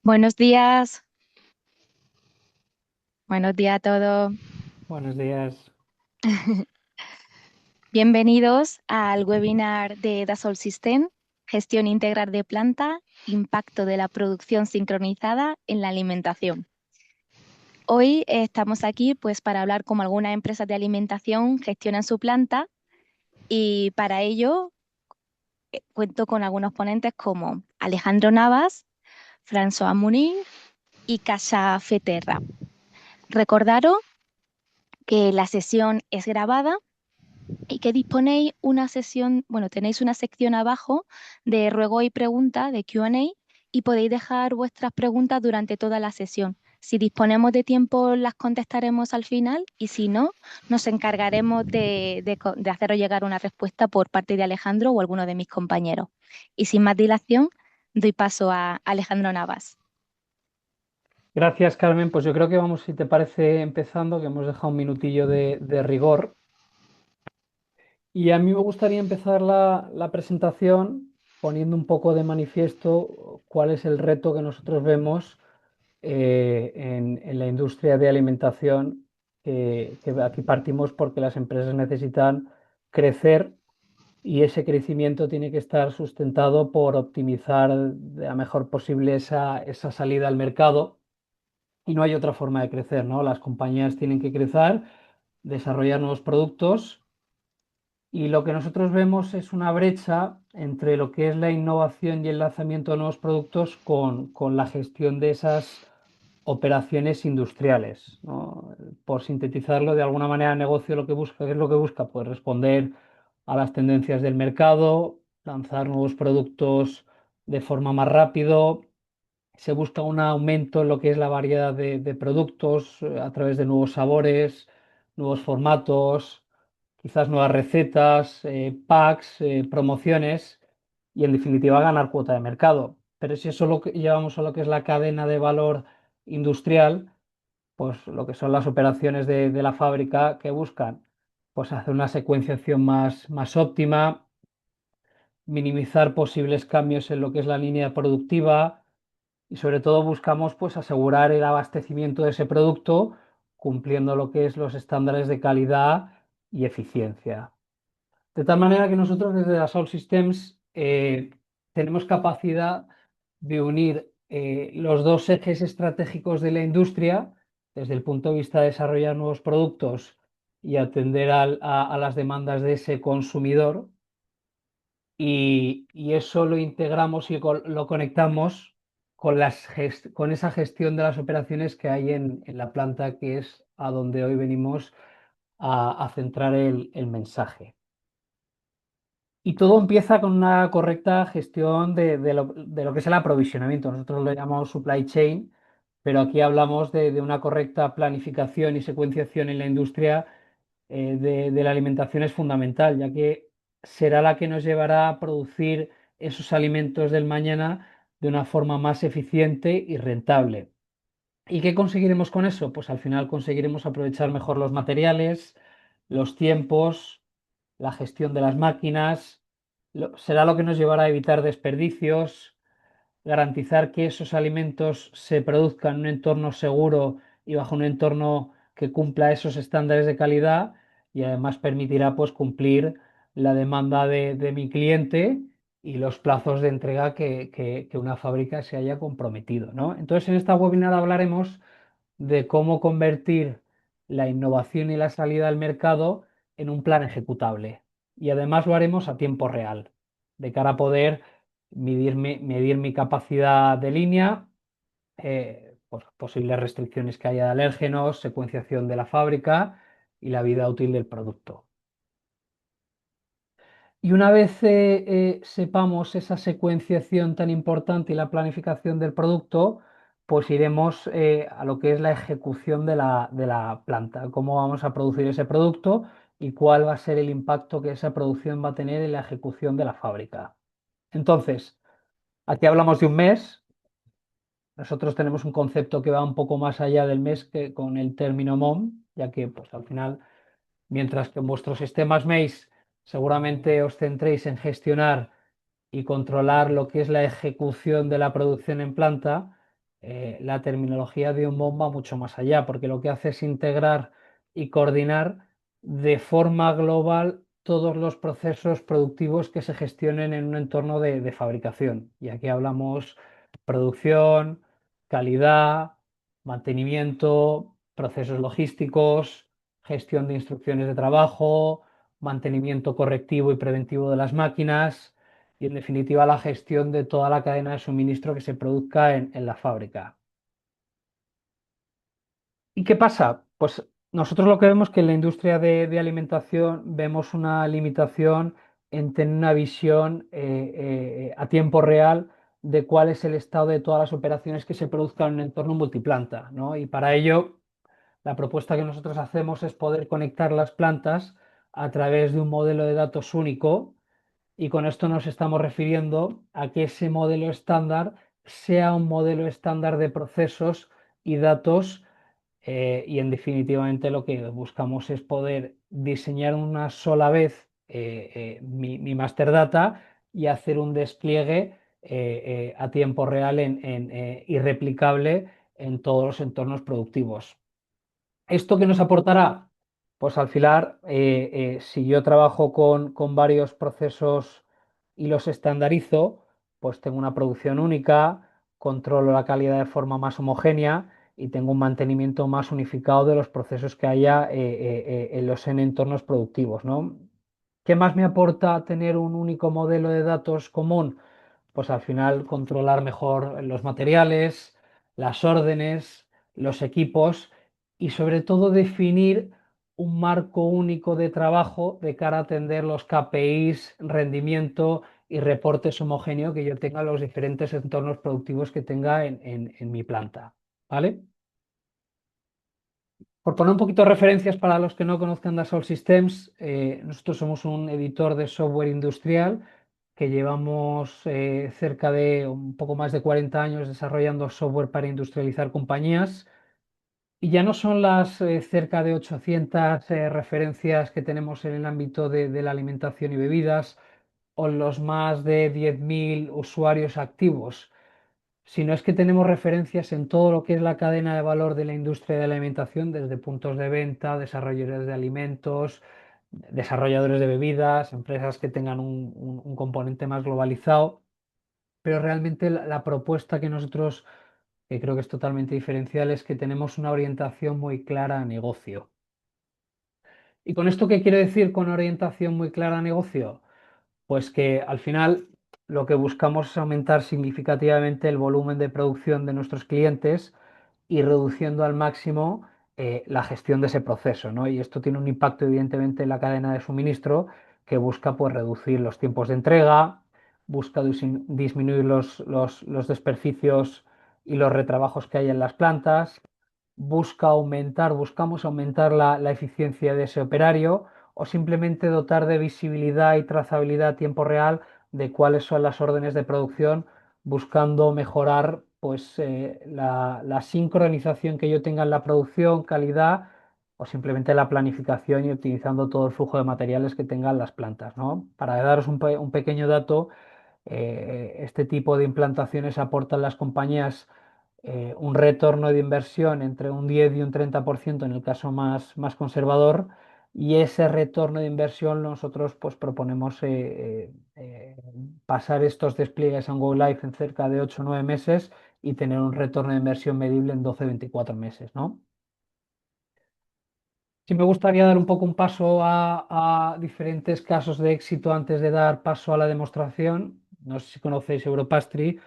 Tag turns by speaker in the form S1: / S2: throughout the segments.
S1: Buenos días, buenos días a todos.
S2: Buenos días.
S1: Bienvenidos al webinar de Dassault Systèmes, Gestión Integral de Planta, impacto de la producción sincronizada en la alimentación. Hoy estamos aquí pues para hablar cómo algunas empresas de alimentación gestionan su planta y para ello cuento con algunos ponentes como Alejandro Navas, François Munir y Casa Feterra. Recordaros que la sesión es grabada y que disponéis una sesión, bueno, tenéis una sección abajo de ruego y pregunta de Q&A y podéis dejar vuestras preguntas durante toda la sesión. Si disponemos de tiempo, las contestaremos al final y si no, nos encargaremos de haceros llegar una respuesta por parte de Alejandro o alguno de mis compañeros. Y sin más dilación, doy paso a Alejandro Navas.
S2: Gracias, Carmen. Pues yo creo que vamos, si te parece, empezando, que hemos dejado un minutillo de rigor. Y a mí me gustaría empezar la presentación poniendo un poco de manifiesto cuál es el reto que nosotros vemos en la industria de alimentación, que aquí partimos porque las empresas necesitan crecer y ese crecimiento tiene que estar sustentado por optimizar de la mejor posible esa salida al mercado. Y no hay otra forma de crecer, ¿no? Las compañías tienen que crecer, desarrollar nuevos productos y lo que nosotros vemos es una brecha entre lo que es la innovación y el lanzamiento de nuevos productos con la gestión de esas operaciones industriales, ¿no? Por sintetizarlo de alguna manera, el negocio lo que busca, ¿qué es lo que busca? Pues responder a las tendencias del mercado, lanzar nuevos productos de forma más rápido. Se busca un aumento en lo que es la variedad de productos a través de nuevos sabores, nuevos formatos, quizás nuevas recetas, packs, promociones y en definitiva ganar cuota de mercado. Pero si eso lo que llevamos a lo que es la cadena de valor industrial, pues lo que son las operaciones de la fábrica que buscan, pues hacer una secuenciación más óptima, minimizar posibles cambios en lo que es la línea productiva y sobre todo buscamos pues asegurar el abastecimiento de ese producto cumpliendo lo que es los estándares de calidad y eficiencia. De tal manera que nosotros desde Dassault Systems tenemos capacidad de unir los dos ejes estratégicos de la industria desde el punto de vista de desarrollar nuevos productos y atender a las demandas de ese consumidor y eso lo integramos y lo conectamos con esa gestión de las operaciones que hay en la planta, que es a donde hoy venimos a centrar el mensaje. Y todo empieza con una correcta gestión de lo que es el aprovisionamiento. Nosotros lo llamamos supply chain, pero aquí hablamos de una correcta planificación y secuenciación en la industria de la alimentación es fundamental, ya que será la que nos llevará a producir esos alimentos del mañana de una forma más eficiente y rentable. ¿Y qué conseguiremos con eso? Pues al final conseguiremos aprovechar mejor los materiales, los tiempos, la gestión de las máquinas. Será lo que nos llevará a evitar desperdicios, garantizar que esos alimentos se produzcan en un entorno seguro y bajo un entorno que cumpla esos estándares de calidad y además permitirá pues cumplir la demanda de mi cliente y los plazos de entrega que una fábrica se haya comprometido, ¿no? Entonces en esta webinar hablaremos de cómo convertir la innovación y la salida al mercado en un plan ejecutable. Y además lo haremos a tiempo real, de cara a poder medir mi capacidad de línea, pues, posibles restricciones que haya de alérgenos, secuenciación de la fábrica y la vida útil del producto. Y una vez sepamos esa secuenciación tan importante y la planificación del producto, pues iremos a lo que es la ejecución de la planta, cómo vamos a producir ese producto y cuál va a ser el impacto que esa producción va a tener en la ejecución de la fábrica. Entonces, aquí hablamos de un mes. Nosotros tenemos un concepto que va un poco más allá del mes que con el término MOM, ya que pues, al final, mientras que en vuestros sistemas MEIS seguramente os centréis en gestionar y controlar lo que es la ejecución de la producción en planta, la terminología de un bomba mucho más allá, porque lo que hace es integrar y coordinar de forma global todos los procesos productivos que se gestionen en un entorno de fabricación. Y aquí hablamos producción, calidad, mantenimiento, procesos logísticos, gestión de instrucciones de trabajo, mantenimiento correctivo y preventivo de las máquinas y, en definitiva, la gestión de toda la cadena de suministro que se produzca en la fábrica. ¿Y qué pasa? Pues nosotros lo que vemos que en la industria de alimentación vemos una limitación en tener una visión a tiempo real de cuál es el estado de todas las operaciones que se produzcan en un entorno multiplanta, ¿no? Y para ello, la propuesta que nosotros hacemos es poder conectar las plantas a través de un modelo de datos único, y con esto nos estamos refiriendo a que ese modelo estándar sea un modelo estándar de procesos y datos, y en definitivamente lo que buscamos es poder diseñar una sola vez mi master data y hacer un despliegue a tiempo real y replicable en todos los entornos productivos. ¿Esto qué nos aportará? Pues al final, si yo trabajo con varios procesos y los estandarizo, pues tengo una producción única, controlo la calidad de forma más homogénea y tengo un mantenimiento más unificado de los procesos que haya en los entornos productivos, ¿no? ¿Qué más me aporta tener un único modelo de datos común? Pues al final controlar mejor los materiales, las órdenes, los equipos y sobre todo definir un marco único de trabajo de cara a atender los KPIs, rendimiento y reportes homogéneos que yo tenga en los diferentes entornos productivos que tenga en mi planta. ¿Vale? Por poner un poquito de referencias para los que no conozcan Dassault Systems, nosotros somos un editor de software industrial que llevamos cerca de un poco más de 40 años desarrollando software para industrializar compañías. Y ya no son las cerca de 800 referencias que tenemos en el ámbito de la alimentación y bebidas o los más de 10.000 usuarios activos, sino es que tenemos referencias en todo lo que es la cadena de valor de la industria de la alimentación, desde puntos de venta, desarrolladores de alimentos, desarrolladores de bebidas, empresas que tengan un componente más globalizado, pero realmente la propuesta que nosotros, que creo que es totalmente diferencial, es que tenemos una orientación muy clara a negocio. ¿Y con esto qué quiero decir con orientación muy clara a negocio? Pues que al final lo que buscamos es aumentar significativamente el volumen de producción de nuestros clientes y reduciendo al máximo la gestión de ese proceso, ¿no? Y esto tiene un impacto evidentemente en la cadena de suministro, que busca pues reducir los tiempos de entrega, busca disminuir los desperdicios y los retrabajos que hay en las plantas, buscamos aumentar la eficiencia de ese operario o simplemente dotar de visibilidad y trazabilidad a tiempo real de cuáles son las órdenes de producción, buscando mejorar pues, la sincronización que yo tenga en la producción, calidad o simplemente la planificación y optimizando todo el flujo de materiales que tengan las plantas, ¿no? Para daros un pequeño dato, este tipo de implantaciones aportan las compañías un retorno de inversión entre un 10 y un 30% en el caso más conservador, y ese retorno de inversión nosotros pues proponemos pasar estos despliegues a un Go Live en cerca de 8 o 9 meses y tener un retorno de inversión medible en 12 o 24 meses, ¿no? Sí me gustaría dar un poco un paso a diferentes casos de éxito antes de dar paso a la demostración. No sé si conocéis Europastry,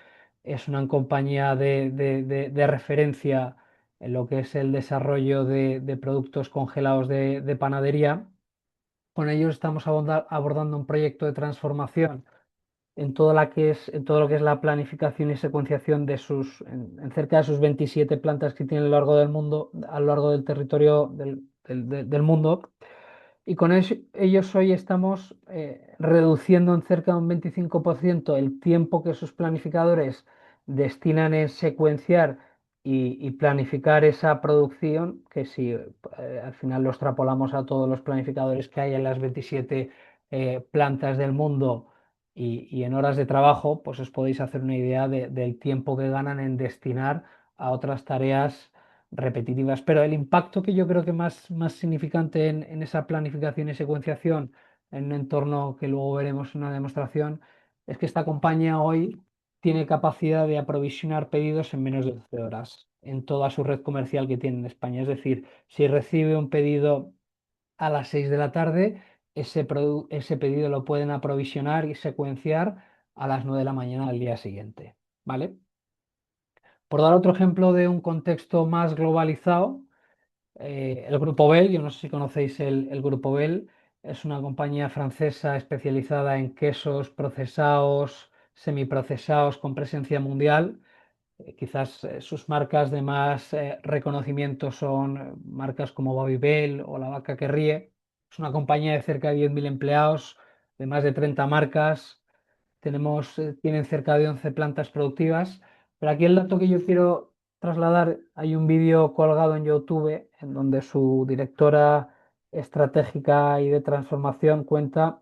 S2: es una compañía de referencia en lo que es el desarrollo de productos congelados de panadería. Con ellos estamos abordando un proyecto de transformación en todo lo que es la planificación y secuenciación en cerca de sus 27 plantas que tienen a lo largo del mundo, a lo largo del territorio del mundo. Y con ellos hoy estamos reduciendo en cerca de un 25% el tiempo que sus planificadores destinan en secuenciar y planificar esa producción, que si al final lo extrapolamos a todos los planificadores que hay en las 27 plantas del mundo y en horas de trabajo, pues os podéis hacer una idea del tiempo que ganan en destinar a otras tareas repetitivas. Pero el impacto que yo creo que más significante en esa planificación y secuenciación en un entorno que luego veremos en una demostración es que esta compañía hoy tiene capacidad de aprovisionar pedidos en menos de 12 horas en toda su red comercial que tiene en España. Es decir, si recibe un pedido a las 6 de la tarde, ese pedido lo pueden aprovisionar y secuenciar a las 9 de la mañana del día siguiente. ¿Vale? Por dar otro ejemplo de un contexto más globalizado, el Grupo Bell, yo no sé si conocéis el Grupo Bell, es una compañía francesa especializada en quesos procesados, semiprocesados con presencia mundial. Quizás sus marcas de más reconocimiento son marcas como Babybel o La Vaca que Ríe. Es una compañía de cerca de 10.000 empleados, de más de 30 marcas. Tienen cerca de 11 plantas productivas. Pero aquí el dato que yo quiero trasladar, hay un vídeo colgado en YouTube en donde su directora estratégica y de transformación cuenta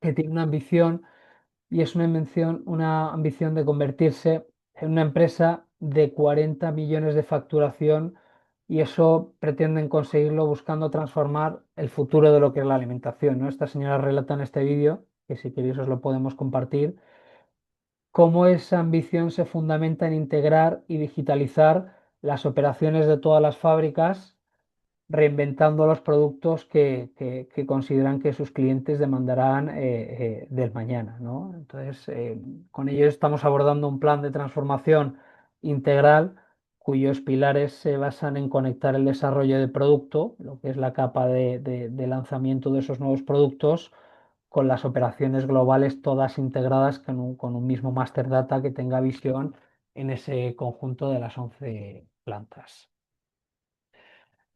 S2: que tiene una ambición y es una ambición de convertirse en una empresa de 40 millones de facturación y eso pretenden conseguirlo buscando transformar el futuro de lo que es la alimentación, ¿no? Esta señora relata en este vídeo, que si queréis os lo podemos compartir, cómo esa ambición se fundamenta en integrar y digitalizar las operaciones de todas las fábricas reinventando los productos que consideran que sus clientes demandarán del mañana, ¿no? Entonces, con ello estamos abordando un plan de transformación integral cuyos pilares se basan en conectar el desarrollo de producto, lo que es la capa de lanzamiento de esos nuevos productos, con las operaciones globales todas integradas con un mismo master data que tenga visión en ese conjunto de las 11 plantas.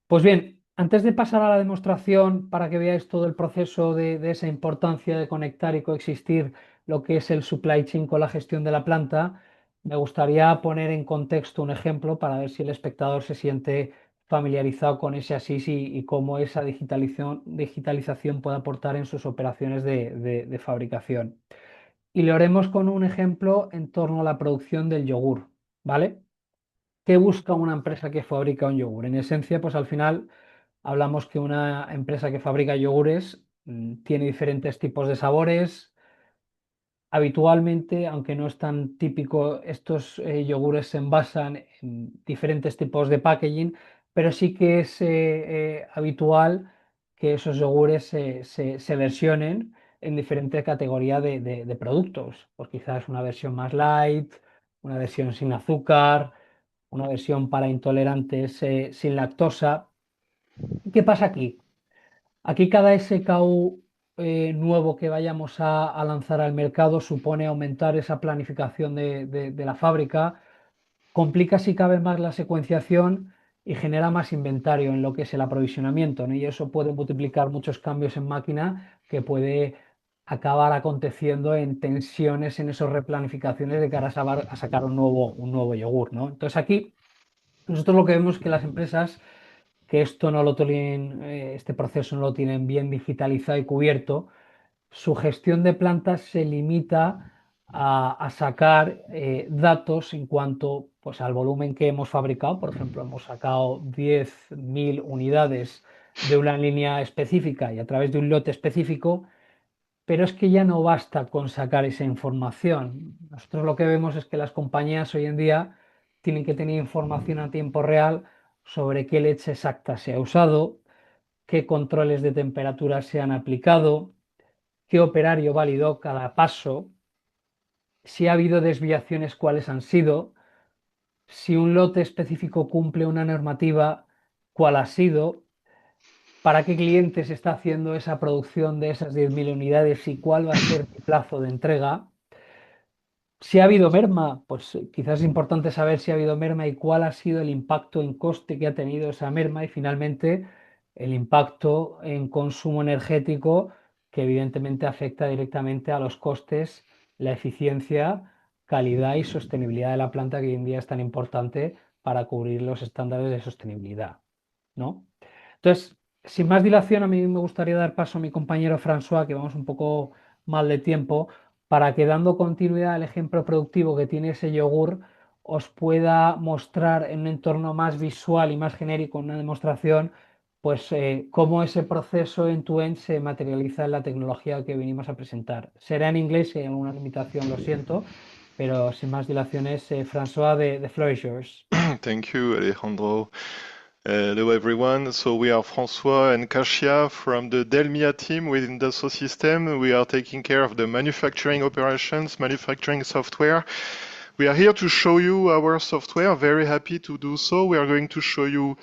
S2: Pues bien, antes de pasar a la demostración para que veáis todo el proceso de esa importancia de conectar y coexistir lo que es el supply chain con la gestión de la planta, me gustaría poner en contexto un ejemplo para ver si el espectador se siente familiarizado con ese asís y cómo esa digitalización puede aportar en sus operaciones de fabricación. Y lo haremos con un ejemplo en torno a la producción del yogur, ¿vale? ¿Qué busca una empresa que fabrica un yogur? En esencia, pues al final hablamos que una empresa que fabrica yogures tiene diferentes tipos de sabores. Habitualmente, aunque no es tan típico, estos yogures se envasan en diferentes tipos de packaging, pero sí que es habitual que esos yogures se versionen en diferentes categorías de productos. Pues quizás una versión más light, una versión sin azúcar, una versión para intolerantes sin lactosa. ¿Qué pasa aquí? Aquí cada SKU nuevo que vayamos a lanzar al mercado supone aumentar esa planificación de la fábrica, complica si cabe más la secuenciación y genera más inventario en lo que es el aprovisionamiento, ¿no? Y eso puede multiplicar muchos cambios en máquina que puede acabar aconteciendo en tensiones en esas replanificaciones de cara a sacar un nuevo yogur, ¿no? Entonces aquí nosotros lo que vemos es que las empresas que esto no lo tienen, este proceso no lo tienen bien digitalizado y cubierto, su gestión de plantas se limita a sacar datos en cuanto pues, al volumen que hemos fabricado. Por ejemplo, hemos sacado 10.000 unidades de una línea específica y a través de un lote específico, pero es que ya no basta con sacar esa información. Nosotros lo que vemos es que las compañías hoy en día tienen que tener información a tiempo real sobre qué leche exacta se ha usado, qué controles de temperatura se han aplicado, qué operario validó cada paso, si ha habido desviaciones, cuáles han sido, si un lote específico cumple una normativa, cuál ha sido, para qué cliente se está haciendo esa producción de esas 10.000 unidades y cuál va a ser mi plazo de entrega. Si ha habido merma, pues quizás es importante saber si ha habido merma y cuál ha sido el impacto en coste que ha tenido esa merma y finalmente el impacto en consumo energético que evidentemente afecta directamente a los costes, la eficiencia, calidad y sostenibilidad de la planta que hoy en día es tan importante para cubrir los estándares de sostenibilidad, ¿no? Entonces, sin más dilación, a mí me gustaría dar paso a mi compañero François, que vamos un poco mal de tiempo para que dando continuidad al ejemplo productivo que tiene ese yogur, os pueda mostrar en un entorno más visual y más genérico, una demostración, pues cómo ese proceso end-to-end se materializa en la tecnología que venimos a presentar. Será en inglés, si hay alguna limitación, lo siento, pero sin más dilaciones, François, the floor is yours.
S3: Thank you, Alejandro. Hello, everyone. So we are François and Kasia from the Delmia team within Dassault System. We are taking care of the manufacturing operations, manufacturing software. We are here to show you our software. Very happy to do so. We are going to show you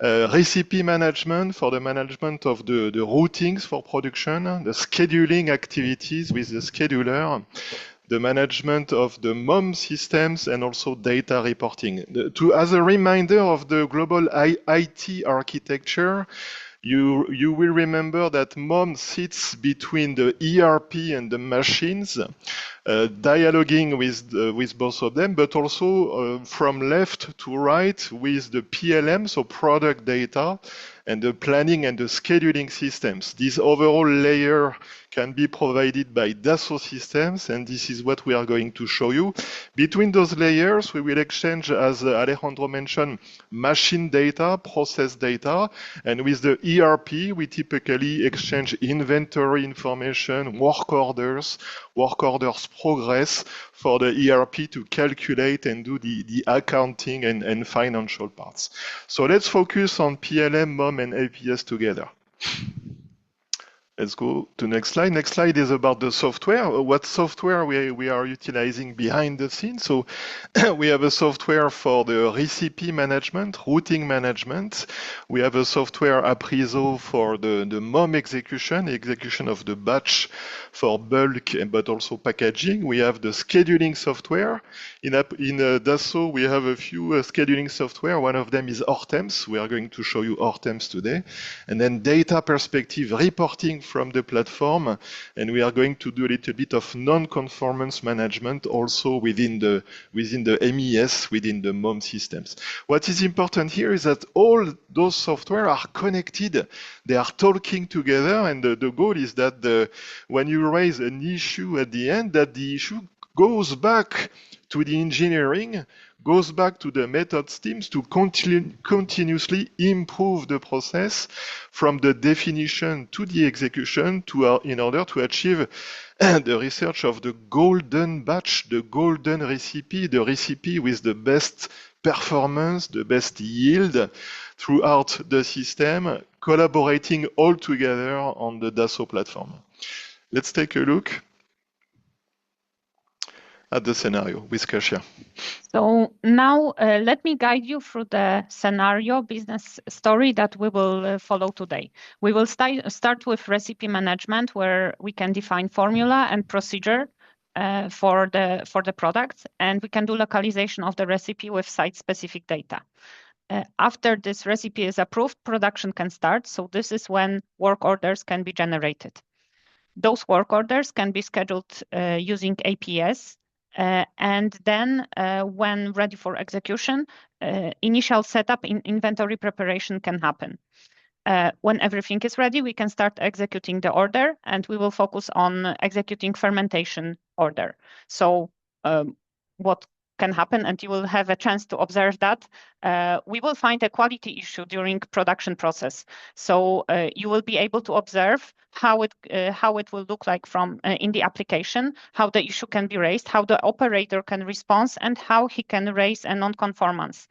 S3: recipe management for the management of the routings for production, the scheduling activities with the scheduler, the management of the MOM systems, and also data reporting. As a reminder of the global IT architecture, you will remember that MOM sits between the ERP and the machines, dialoguing with both of them, but also from left to right with the PLM, so product data, and the planning and the scheduling systems. This overall layer can be provided by Dassault Systems, and this is what we are going to show you. Between those layers, we will exchange, as Alejandro mentioned, machine data, process data, and with the ERP, we typically exchange inventory information, work orders progress for the ERP to calculate and do the accounting and financial parts. So let's focus on PLM, MOM, and APS together. Let's go to next slide. Next slide is about the software. What software we are utilizing behind the scenes. So we have a software for the recipe management, routing management. We have a software Apriso for the MOM execution of the batch for bulk, but also packaging. We have the scheduling software. In Dassault, we have a few scheduling software. One of them is Hortemps. We are going to show you Hortemps today. And then data perspective reporting from the platform, and we are going to do a little bit of non-conformance management also within the MES, within the MOM systems. What is important here is that all those software are connected, they are talking together, and the goal is that when you raise an issue at the end, that the issue goes back to the engineering, goes back to the methods teams to continuously improve the process from the definition to the execution in order to achieve the research of the golden batch, the golden recipe, the recipe with the best performance, the best yield throughout the system, collaborating all together on the Dassault platform. Let's take a look at the scenario with Kasia.
S4: So now let me guide you through the scenario business story that we will follow today. We will start with recipe management, where we can define formula and procedure for the products, and we can do localization of the recipe with site-specific data. After this recipe is approved, production can start. So this is when work orders can be generated. Those work orders can be scheduled using APS. And then when ready for execution, initial setup in inventory preparation can happen. When everything is ready, we can start executing the order, and we will focus on executing fermentation order. So what can happen, and you will have a chance to observe that, we will find a quality issue during production process. So you will be able to observe how it will look like from in the application, how the issue can be raised, how the operator can respond, and how he can raise a non-conformance.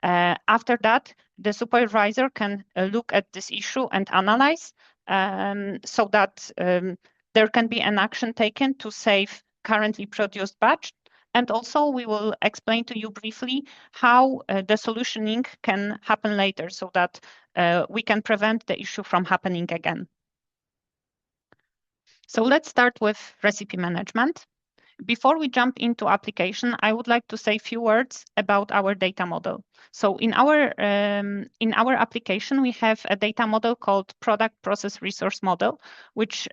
S4: After that, the supervisor can look at this issue and analyze so that there can be an action taken to save currently produced batch. And also we will explain to you briefly how the solutioning can happen later so that we can prevent the issue from happening again. So let's start with recipe management. Before we jump into application, I would like to say a few words about our data model. So in our application, we have a data model called product process resource model, which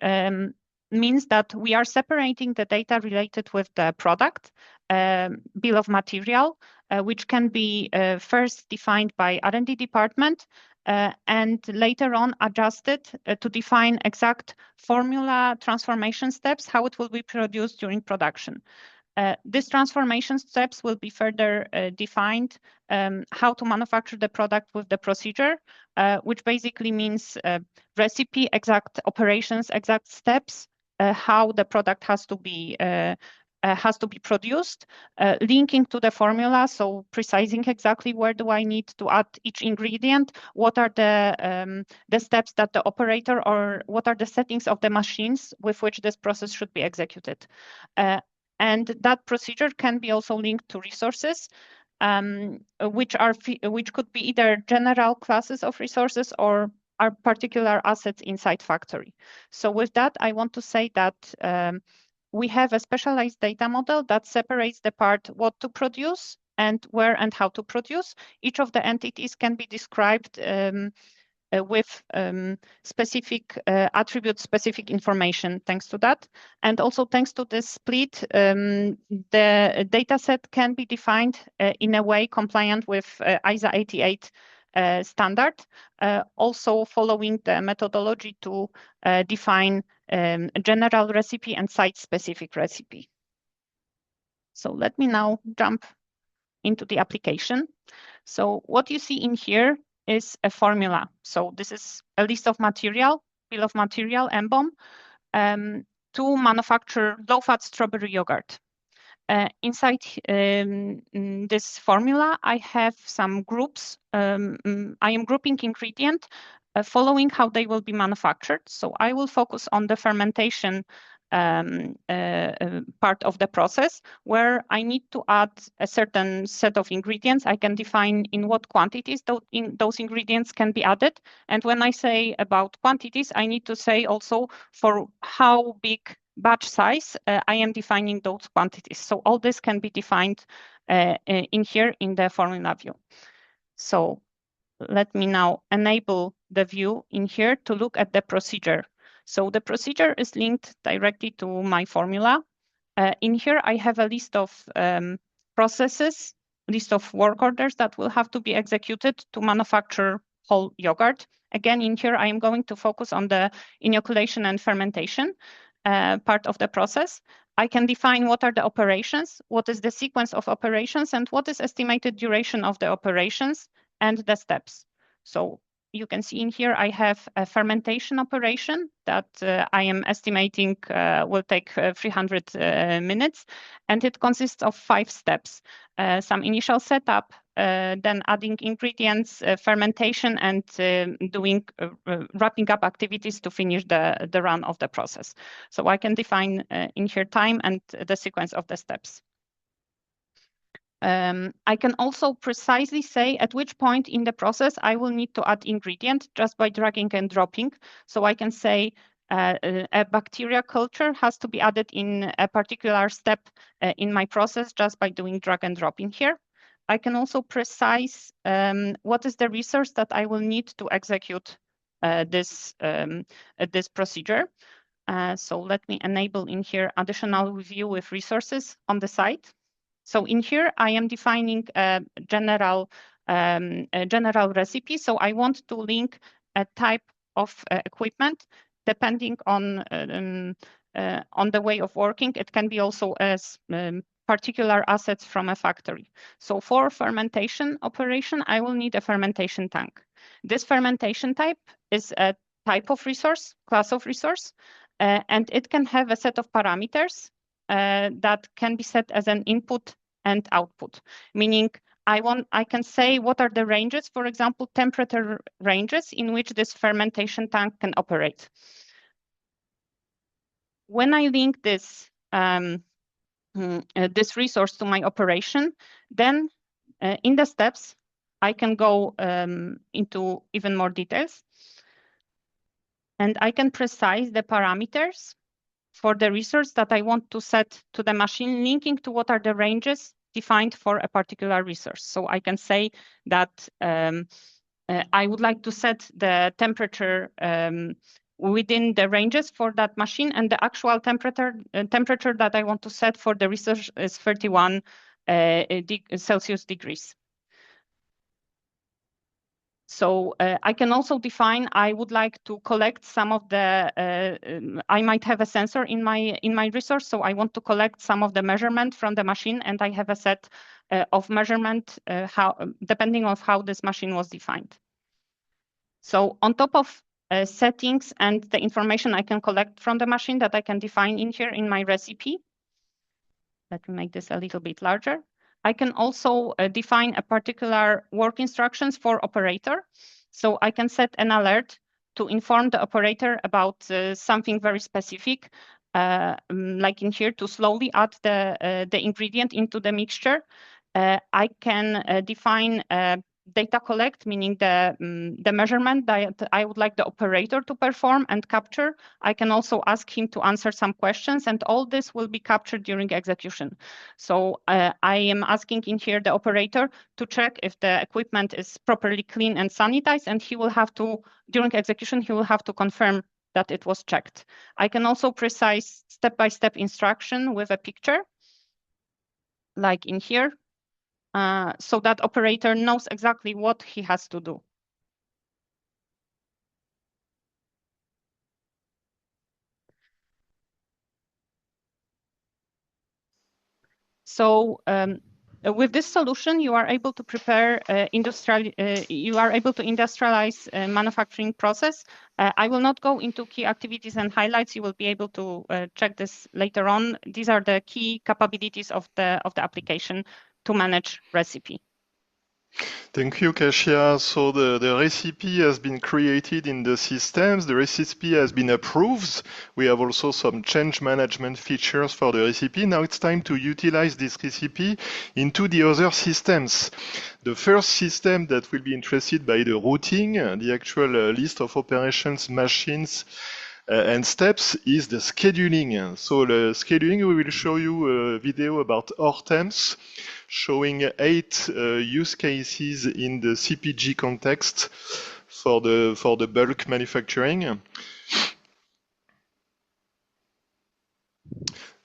S4: means that we are separating the data related with the product, bill of material, which can be first defined by R&D department, and later on adjusted to define exact formula transformation steps, how it will be produced during production. These transformation steps will be further defined, how to manufacture the product with the procedure, which basically means recipe, exact operations, exact steps, how the product has to be produced, linking to the formula, so precising exactly where do I need to add each ingredient, what are the steps that the operator, or what are the settings of the machines with which this process should be executed. And that procedure can be also linked to resources, which could be either general classes of resources or are particular assets inside factory. So with that, I want to say that we have a specialized data model that separates the part what to produce and where and how to produce. Each of the entities can be described with specific attributes, specific information thanks to that. And also thanks to this split, the data set can be defined in a way compliant with ISA 88 standard, also following the methodology to define a general recipe and site-specific recipe. So let me now jump into the application. So what you see in here is a formula. So this is a list of material, bill of material, MBOM, to manufacture low-fat strawberry yogurt. Inside this formula, I have some groups. I am grouping ingredient following how they will be manufactured. So I will focus on the fermentation part of the process, where I need to add a certain set of ingredients. I can define in what quantities those ingredients can be added. And when I say about quantities, I need to say also for how big batch size I am defining those quantities. So all this can be defined in here in the formula view. So let me now enable the view in here to look at the procedure. So the procedure is linked directly to my formula. In here, I have a list of processes, list of work orders that will have to be executed to manufacture whole yogurt. Again, in here, I am going to focus on the inoculation and fermentation part of the process. I can define what are the operations, what is the sequence of operations, and what is estimated duration of the operations and the steps. So you can see in here, I have a fermentation operation that I am estimating will take 300 minutes, and it consists of 5 steps. Some initial setup, then adding ingredients, fermentation, and doing wrapping up activities to finish the run of the process. So I can define in here time and the sequence of the steps. I can also precisely say at which point in the process I will need to add ingredient just by dragging and dropping. So I can say a bacteria culture has to be added in a particular step in my process just by doing drag and drop in here. I can also precise what is the resource that I will need to execute this procedure. So let me enable in here additional review with resources on the side. So in here, I am defining a general recipe. So I want to link a type of equipment depending on the way of working. It can be also as particular assets from a factory. So for fermentation operation, I will need a fermentation tank. This fermentation type is a type of resource, class of resource, and it can have a set of parameters that can be set as an input and output, meaning I can say what are the ranges, for example, temperature ranges in which this fermentation tank can operate. When I link this this resource to my operation, then in the steps, I can go into even more details, and I can precise the parameters for the resource that I want to set to the machine, linking to what are the ranges defined for a particular resource. So I can say that I would like to set the temperature within the ranges for that machine, and the actual temperature that I want to set for the resource is 31 Celsius degrees. So I can also define, I would like to collect some of the, I might have a sensor in my resource, so I want to collect some of the measurement from the machine, and I have a set of measurement depending on how this machine was defined. So on top of settings and the information I can collect from the machine that I can define in here in my recipe, let me make this a little bit larger. I can also define a particular work instructions for operator. So I can set an alert to inform the operator about something very specific, like in here to slowly add the ingredient into the mixture. I can define data collect, meaning the measurement that I would like the operator to perform and capture. I can also ask him to answer some questions, and all this will be captured during execution. So I am asking in here the operator to check if the equipment is properly clean and sanitized, and he will have to, during execution, he will have to confirm that it was checked. I can also precise step-by-step instruction with a picture, like in here. So that operator knows exactly what he has to do. So with this solution, you are able to prepare industrialize manufacturing process. I will not go into key activities and highlights. You will be able to check this later on. These are the key capabilities of the application to manage recipe.
S3: Thank you, Kasia. So the recipe has been created in the systems. The recipe has been approved. We have also some change management features for the recipe. Now it's time to utilize this recipe into the other systems. The first system that will be interested by the routing, the actual list of operations, machines, and steps is the scheduling. So the scheduling, we will show you a video about Hortemps, showing 8 use cases in the CPG context for the bulk manufacturing.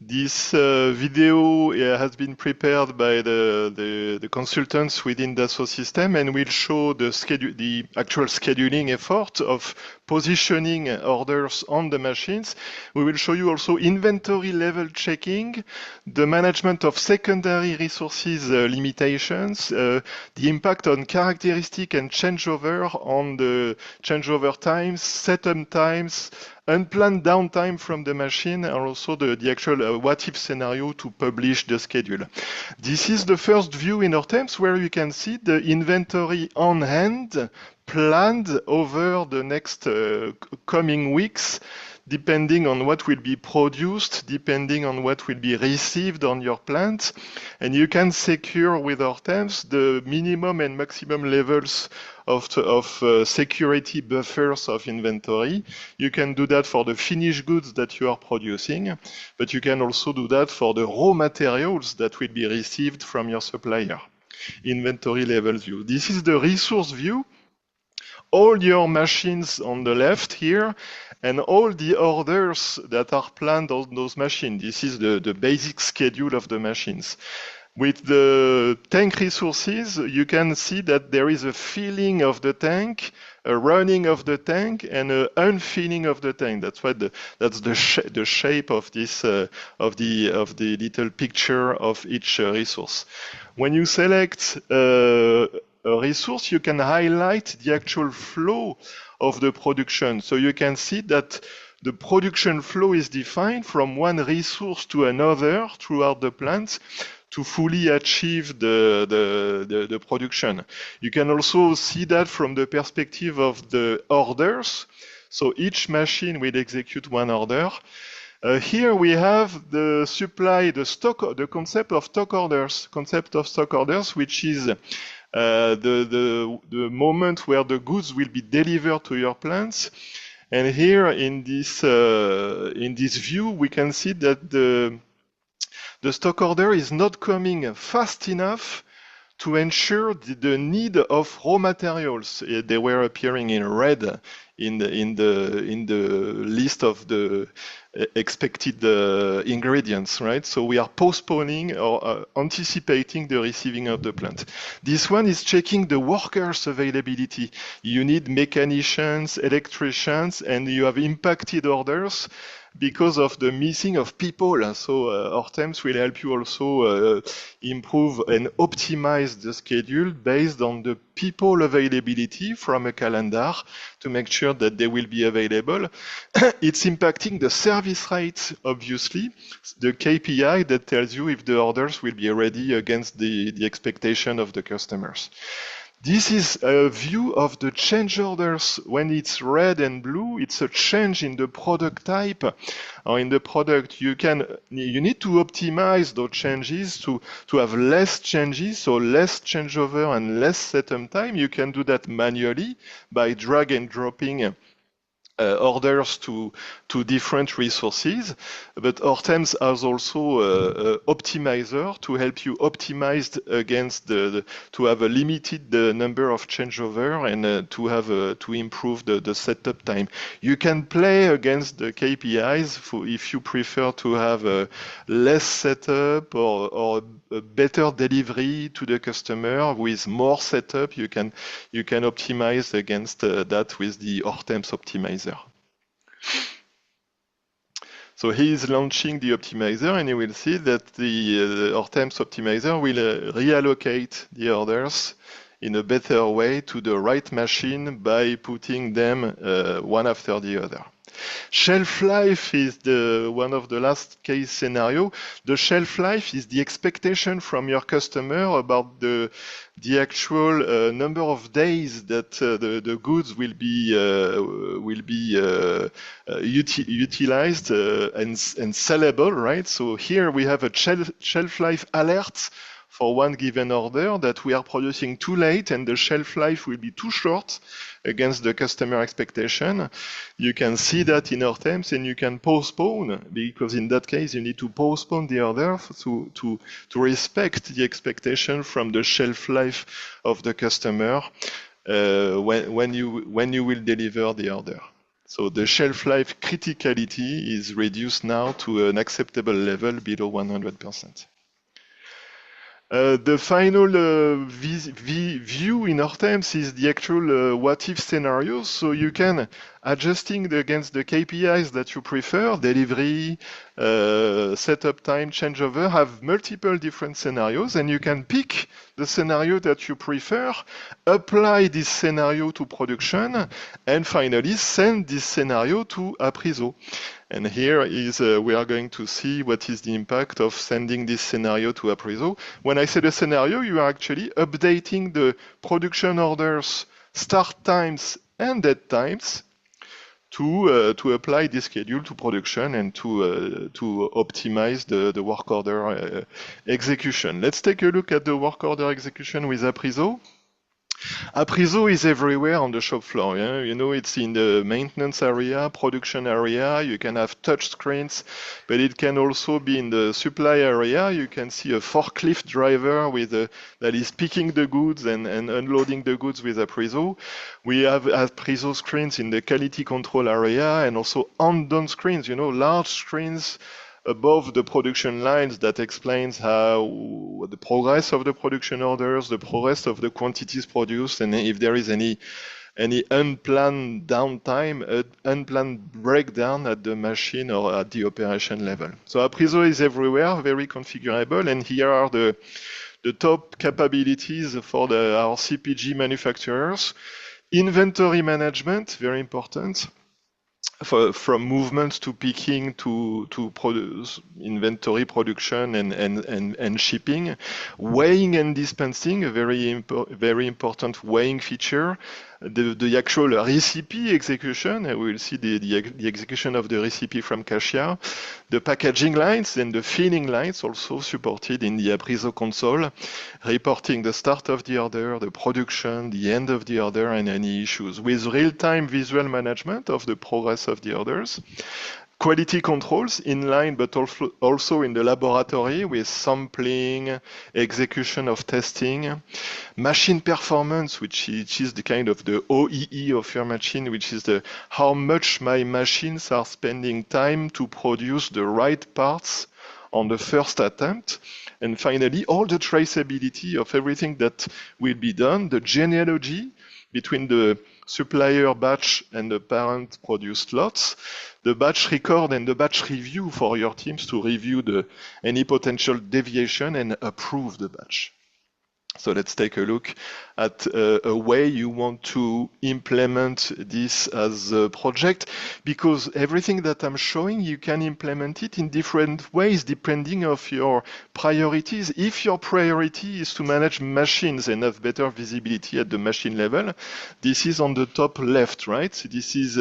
S3: This video has been prepared by the consultants within Dassault Systèmes and will show the actual scheduling effort of positioning orders on the machines. We will show you also inventory level checking, the management of secondary resources limitations, the impact on characteristic and changeover on the changeover times, setup times, unplanned downtime from the machine, and also the actual what-if scenario to publish the schedule. This is the first view in Hortemps where you can see the inventory on hand planned over the next coming weeks, depending on what will be produced, depending on what will be received on your plant. And you can secure with Hortemps the minimum and maximum levels of security buffers of inventory. You can do that for the finished goods that you are producing, but you can also do that for the raw materials that will be received from your supplier. Inventory level view. This is the resource view. All your machines on the left here, and all the orders that are planned on those machines. This is the basic schedule of the machines. With the tank resources, you can see that there is a filling of the tank, a running of the tank, and an unfilling of the tank. That's why that's the shape of this of the little picture of each resource. When you select a resource, you can highlight the actual flow of the production. So you can see that the production flow is defined from one resource to another throughout the plant to fully achieve the production. You can also see that from the perspective of the orders. So each machine will execute one order. Here we have the supply, the concept of stock orders, which is the moment where the goods will be delivered to your plants. And here in this view, we can see that the stock order is not coming fast enough to ensure the need of raw materials. They were appearing in red in the list of the expected ingredients, right? So we are postponing or anticipating the receiving of the plant. This one is checking the workers' availability. You need mechanicians, electricians, and you have impacted orders because of the missing of people. So Hortemps will help you also improve and optimize the schedule based on the people availability from a calendar to make sure that they will be available. It's impacting the service rate, obviously, the KPI that tells you if the orders will be ready against the expectation of the customers. This is a view of the change orders. When it's red and blue, it's a change in the product type or in the product. You need to optimize those changes to have less changes, so less changeover and less setup time. You can do that manually by drag and dropping orders to different resources, but Hortemps has also an optimizer to help you optimize against to have a limited number of changeover and to improve the setup time. You can play against the KPIs if you prefer to have less setup or a better delivery to the customer with more setup. You can optimize against that with the Hortemps optimizer. So he is launching the optimizer, and you will see that the Hortemps optimizer will reallocate the orders in a better way to the right machine by putting them one after the other. Shelf life is one of the last case scenario. The shelf life is the expectation from your customer about the actual number of days that the goods will be utilized and sellable, right? So here we have a shelf life alert for one given order that we are producing too late and the shelf life will be too short against the customer expectation. You can see that in Hortemps and you can postpone, because in that case you need to postpone the order to respect the expectation from the shelf life of the customer when you will deliver the order. So the shelf life criticality is reduced now to an acceptable level below 100%. The final view in Hortemps is the actual what-if scenario. So you can, adjusting against the KPIs that you prefer, delivery, setup time, changeover, have multiple different scenarios, and you can pick the scenario that you prefer, apply this scenario to production, and finally send this scenario to appraisal. And here is we are going to see what is the impact of sending this scenario to appraisal. When I say the scenario, you are actually updating the production orders, start times, and dead times to apply this schedule to production and to optimize the work order execution. Let's take a look at the work order execution with appraisal. Appraisal is everywhere on the shop floor. Yeah? You know, it's in the maintenance area, production area. You can have touch screens, but it can also be in the supply area. You can see a forklift driver that is picking the goods and unloading the goods with appraisal. We have appraisal screens in the quality control area and also on-down screens, you know, large screens above the production lines that explains how the progress of the production orders, the progress of the quantities produced, and if there is any unplanned downtime, unplanned breakdown at the machine or at the operation level. So appraisal is everywhere, very configurable, and here are the top capabilities for our CPG manufacturers. Inventory management, very important. From movements to picking to produce inventory production and shipping, weighing and dispensing, a very important weighing feature. The actual recipe execution, we'll see the execution of the recipe from cashier. The packaging lines and the filling lines also supported in the appraisal console, reporting the start of the order, the production, the end of the order, and any issues, with real-time visual management of the progress of the orders. quality controls in line, but also in the laboratory with sampling, execution of testing, machine performance, which is the kind of the OEE of your machine, which is the how much my machines are spending time to produce the right parts on the first attempt. And finally, all the traceability of everything that will be done, the genealogy between the supplier batch and the parent produced lots, the batch record and the batch review for your teams to review any potential deviation and approve the batch. So let's take a look at a way you want to implement this as a project, because everything that I'm showing, you can implement it in different ways depending on your priorities. If your priority is to manage machines and have better visibility at the machine level, this is on the top left, right? This is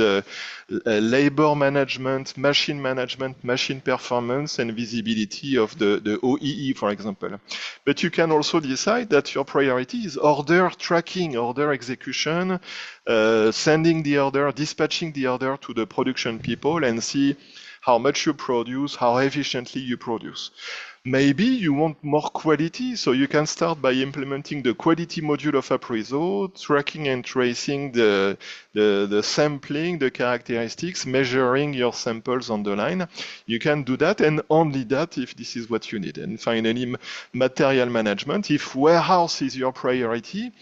S3: labor management, machine performance, and visibility of the OEE, for example. But you can also decide that your priority is order tracking, order execution, sending the order, dispatching the order to the production people and see how much you produce, how efficiently you produce. Maybe you want more quality, so you can start by implementing the quality module of appraisal, tracking and tracing the sampling, the characteristics, measuring your samples on the line. You can do that, and only that if this is what you need. And finally, material management. If warehouse is your priority,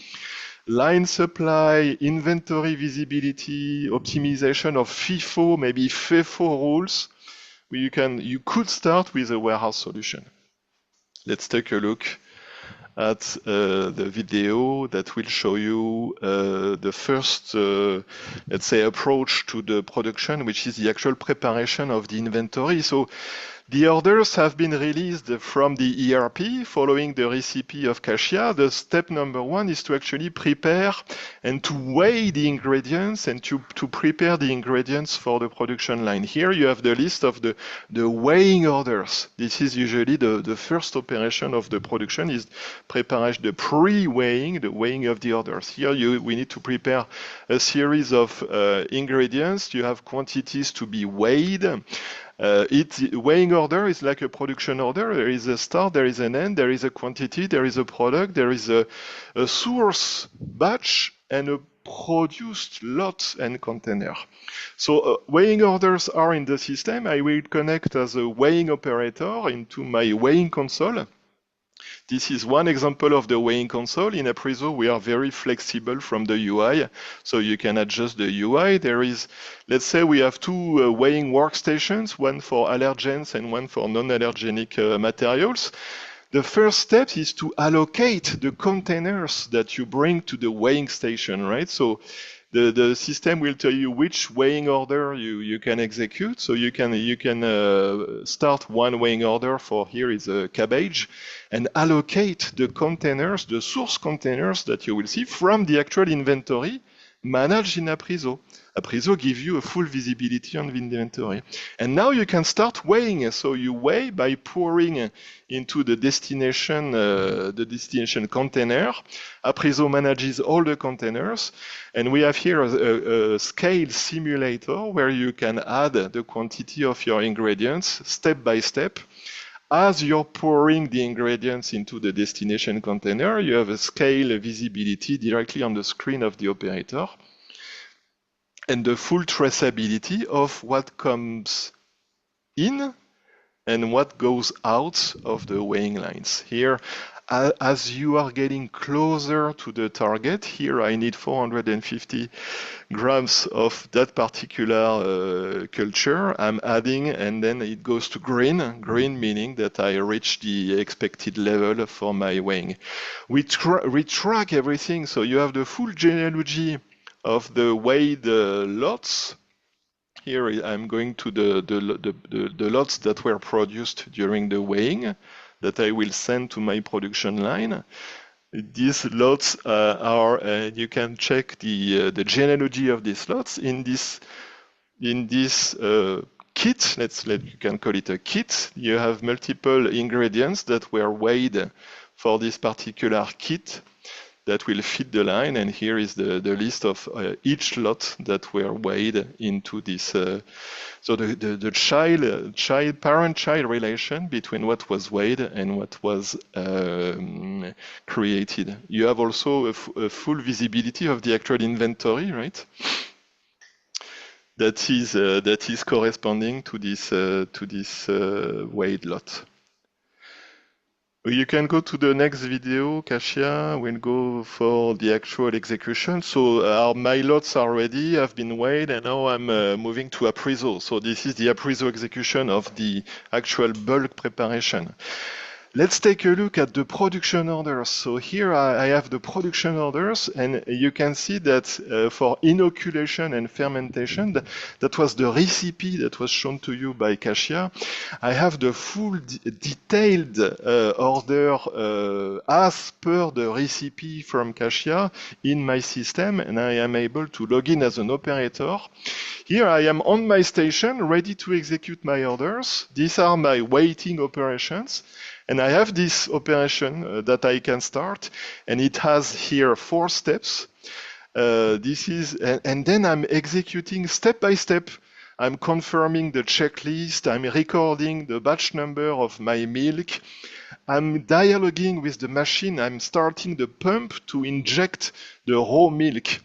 S3: line supply, inventory visibility, optimization of FIFO, maybe FIFO rules, you could start with a warehouse solution. Let's take a look at the video that will show you the first, let's say, approach to the production, which is the actual preparation of the inventory. So the orders have been released from the ERP following the recipe of Cassia. The step number one is to actually prepare and to weigh the ingredients and to prepare the ingredients for the production line. Here you have the list of the weighing orders. This is usually the first operation of the production, is preparation, the pre-weighing, the weighing of the orders. Here we need to prepare a series of ingredients. You have quantities to be weighed. Weighing order is like a production order. There is a start, there is an end, there is a quantity, there is a product, there is a source batch, and a produced lot and container. So weighing orders are in the system. I will connect as a weighing operator into my weighing console. This is one example of the weighing console. In appraisal, we are very flexible from the UI, so you can adjust the UI. There is, let's say we have two weighing workstations, one for allergens and one for non-allergenic materials. The first step is to allocate the containers that you bring to the weighing station, right? So the system will tell you which weighing order you can execute. So you can start one weighing order for, here is a cabbage, and allocate the containers, the source containers that you will see from the actual inventory managed in appraisal. Appraisal gives you a full visibility on the inventory. And now you can start weighing. So you weigh by pouring into the destination container. Appraisal manages all the containers. And we have here a scale simulator where you can add the quantity of your ingredients step by step. As you're pouring the ingredients into the destination container, you have a scale visibility directly on the screen of the operator, and the full traceability of what comes in and what goes out of the weighing lines. Here, as you are getting closer to the target, here I need 450 grams of that particular culture. I'm adding, and then it goes to green. Green meaning that I reach the expected level for my weighing. We track everything, so you have the full genealogy of the weighed lots. Here I'm going to the lots that were produced during the weighing that I will send to my production line. These lots you can check the genealogy of these lots in this kit. You can call it a kit. You have multiple ingredients that were weighed for this particular kit. that will fit the line. And here is the list of each lot that were weighed into this. So the parent-child relation between what was weighed and what was created. You have also a full visibility of the actual inventory, right? That is corresponding to this weighed lot. You can go to the next video, Kasia. We'll go for the actual execution. So my lots are ready, have been weighed, and now I'm moving to appraisal. So this is the appraisal execution of the actual bulk preparation. Let's take a look at the production orders. So here I have the production orders, and you can see that for inoculation and fermentation, that was the recipe that was shown to you by Kasia. I have the full detailed order as per the recipe from Kasia in my system, and I am able to log in as an operator. Here I am on my station, ready to execute my orders. These are my waiting operations. And I have this operation that I can start, and it has here 4 steps. And then I'm executing step by step. I'm confirming the checklist. I'm recording the batch number of my milk. I'm dialoguing with the machine. I'm starting the pump to inject the raw milk.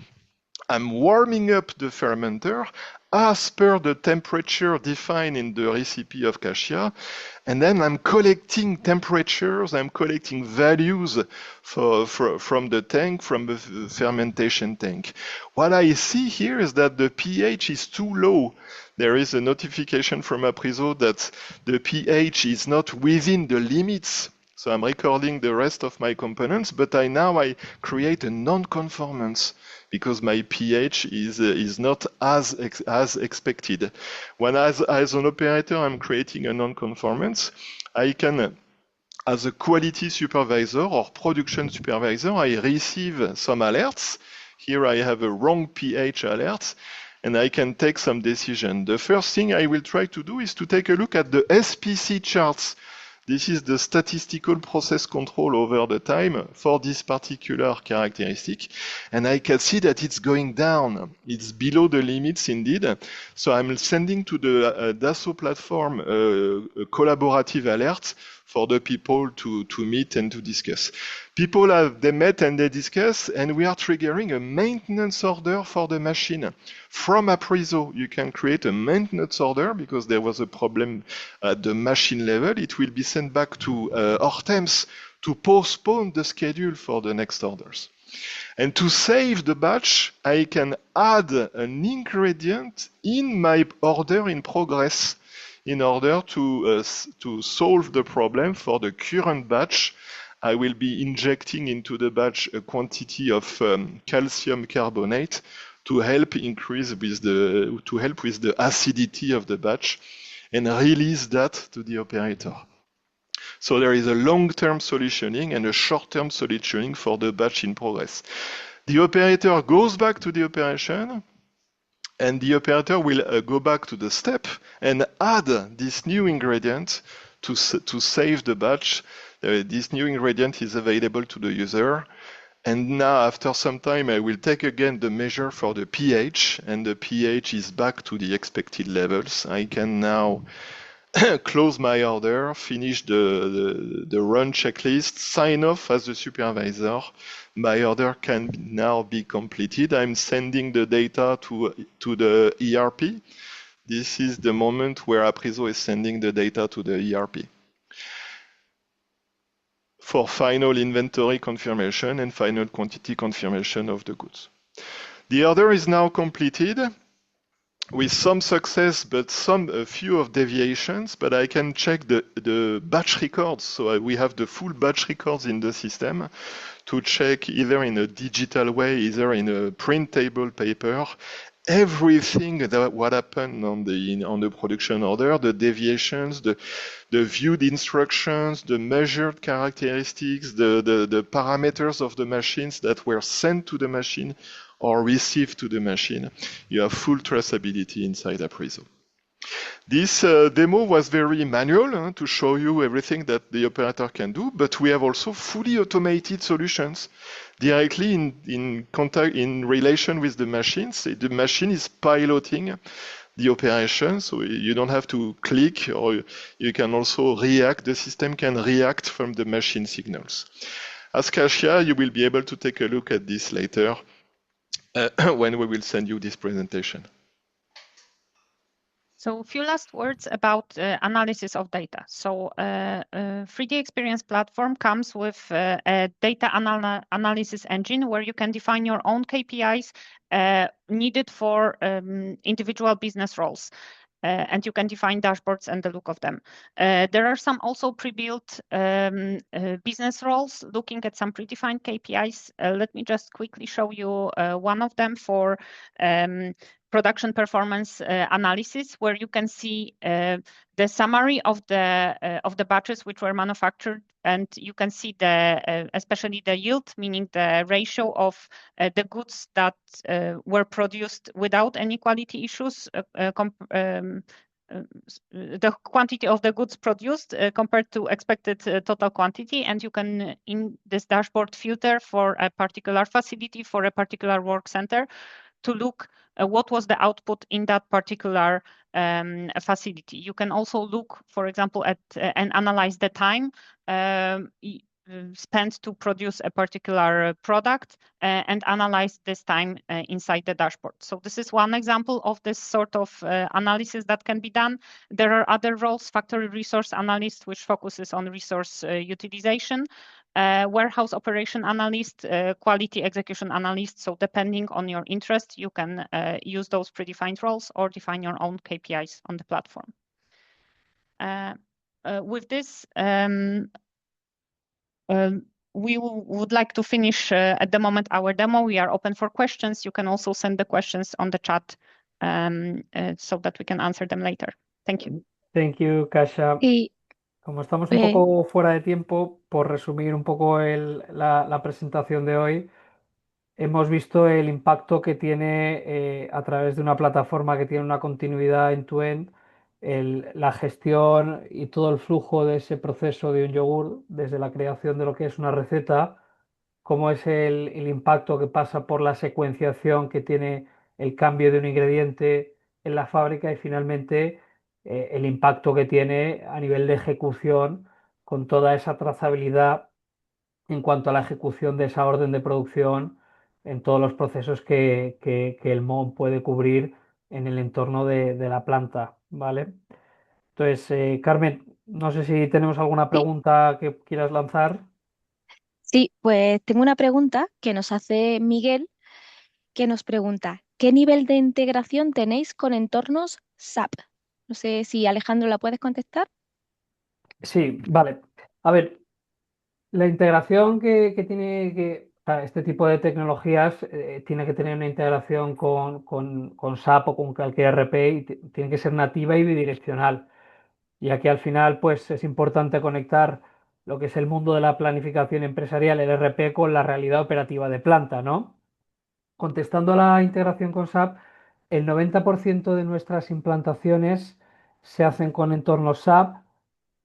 S3: I'm warming up the fermenter as per the temperature defined in the recipe of Kasia. And then I'm collecting temperatures, I'm collecting values from the tank, from the fermentation tank. What I see here is that the pH is too low. There is a notification from Apriso that the pH is not within the limits. So I'm recording the rest of my components, but now I create a non-conformance because my pH is not as expected. When as an operator I'm creating a non-conformance, I can, as a quality supervisor or production supervisor, I receive some alerts. Here I have a wrong pH alert, and I can take some decision. The first thing I will try to do is to take a look at the SPC charts. This is the statistical process control over the time for this particular characteristic. And I can see that it's going down. It's below the limits indeed. So I'm sending to the Dassault platform a collaborative alert for the people to meet and to discuss. They met and they discuss, and we are triggering a maintenance order for the machine. From Apriso, you can create a maintenance order because there was a problem at the machine level. It will be sent back to Hortense to postpone the schedule for the next orders. And to save the batch, I can add an ingredient in my order in progress in order to solve the problem for the current batch. I will be injecting into the batch a quantity of calcium carbonate to help increase with the acidity of the batch and release that to the operator. So there is a long-term solutioning and a short-term solutioning for the batch in progress. The operator goes back to the operation, and the operator will go back to the step and add this new ingredient to save the batch. This new ingredient is available to the user. And now, after some time, I will take again the measure for the pH, and the pH is back to the expected levels. I can now close my order, finish the run checklist, sign off as a supervisor. My order can now be completed. I'm sending the data to the ERP. This is the moment where Apriso is sending the data to the ERP for final inventory confirmation and final quantity confirmation of the goods. The order is now completed with some success, but a few of deviations, but I can check the batch records. So we have the full batch records in the system to check either in a digital way, either in a printable paper, everything that what happened on the production order, the deviations, the viewed instructions, the measured characteristics, the parameters of the machines that were sent to the machine or received to the machine. You have full traceability inside Apriso. This demo was very manual to show you everything that the operator can do, but we have also fully automated solutions directly in contact, in relation with the machines. The machine is piloting the operation, so you don't have to click, or you can also react. The system can react from the machine signals. As Kasia, you will be able to take a look at this later when we will send you this presentation.
S4: So a few last words about analysis of data. So 3D Experience platform comes with a data analysis engine where you can define your own KPIs needed for individual business roles. And you can define dashboards and the look of them. There are some also pre-built business roles looking at some predefined KPIs. Let me just quickly show you one of them for production performance analysis, where you can see the summary of the batches which were manufactured, and you can see the especially the yield, meaning the ratio of the goods that were produced without any quality issues, the quantity of the goods produced compared to expected total quantity. And you can, in this dashboard, filter for a particular facility, for a particular work center, to look what was the output in that particular facility. You can also look, for example, at and analyze the time spent to produce a particular product and analyze this time inside the dashboard. So this is one example of this sort of analysis that can be done. There are other roles: factory resource analyst, which focuses on resource utilization, warehouse operation analyst, quality execution analyst. So depending on your interest, you can use those predefined roles or define your own KPIs on the platform. With this, we would like to finish at the moment our demo. We are open for questions. You can also send the questions on the chat so that we can answer them later. Thank you.
S2: Thank you, Kasia.
S1: Y
S2: Como estamos un poco fuera de tiempo, por resumir un poco la presentación de hoy, hemos visto el impacto que tiene a través de una plataforma que tiene una continuidad end-to-end, la gestión y todo el flujo de ese proceso de un yogur, desde la creación de lo que es una receta, cómo es el impacto que pasa por la secuenciación que tiene el cambio de un ingrediente en la fábrica, y finalmente el impacto que tiene a nivel de ejecución, con toda esa trazabilidad en cuanto a la ejecución de esa orden de producción en todos los procesos que el MON puede cubrir en el entorno de la planta, ¿vale? Entonces, Carmen, no sé si tenemos alguna
S1: sí,
S2: pregunta que quieras lanzar.
S1: sí, pues tengo una pregunta que nos hace Miguel, que nos pregunta, ¿qué nivel de integración tenéis con entornos SAP? No sé si Alejandro la puedes contestar.
S2: Sí, vale. A ver, la integración que tiene o sea, este tipo de tecnologías tiene que tener una integración con SAP o con cualquier ERP, y tiene que ser nativa y bidireccional. Y aquí al final, pues es importante conectar lo que es el mundo de la planificación empresarial, el ERP, con la realidad operativa de planta, ¿no? Contestando a la integración con SAP, el 90% de nuestras implantaciones se hacen con entornos SAP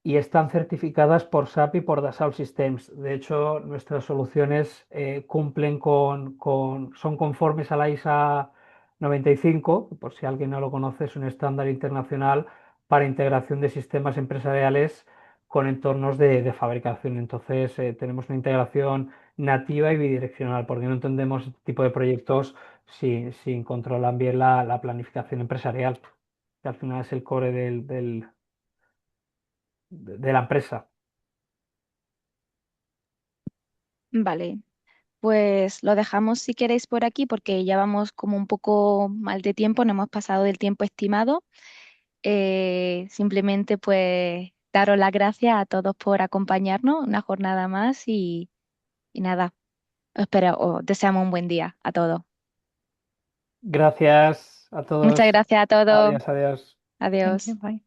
S2: y están certificadas por SAP y por Dassault Systems. De hecho, nuestras soluciones cumplen son conformes a la ISA 95, por si alguien no lo conoce, es un estándar internacional para integración de sistemas empresariales con entornos de fabricación. Entonces, tenemos una integración nativa y bidireccional, porque no entendemos este tipo de proyectos si controlan bien la planificación empresarial, que al final es el core de la empresa.
S1: Vale, pues lo dejamos si queréis por aquí porque ya vamos como un poco mal de tiempo, no hemos pasado del tiempo estimado. Simplemente pues daros las gracias a todos por acompañarnos una jornada más y nada, os deseamos un buen día a todos.
S2: Gracias a
S1: Muchas
S2: todos.
S1: gracias a todos.
S2: Adiós, adiós.
S4: Thank you.
S1: Adiós.
S4: Bye.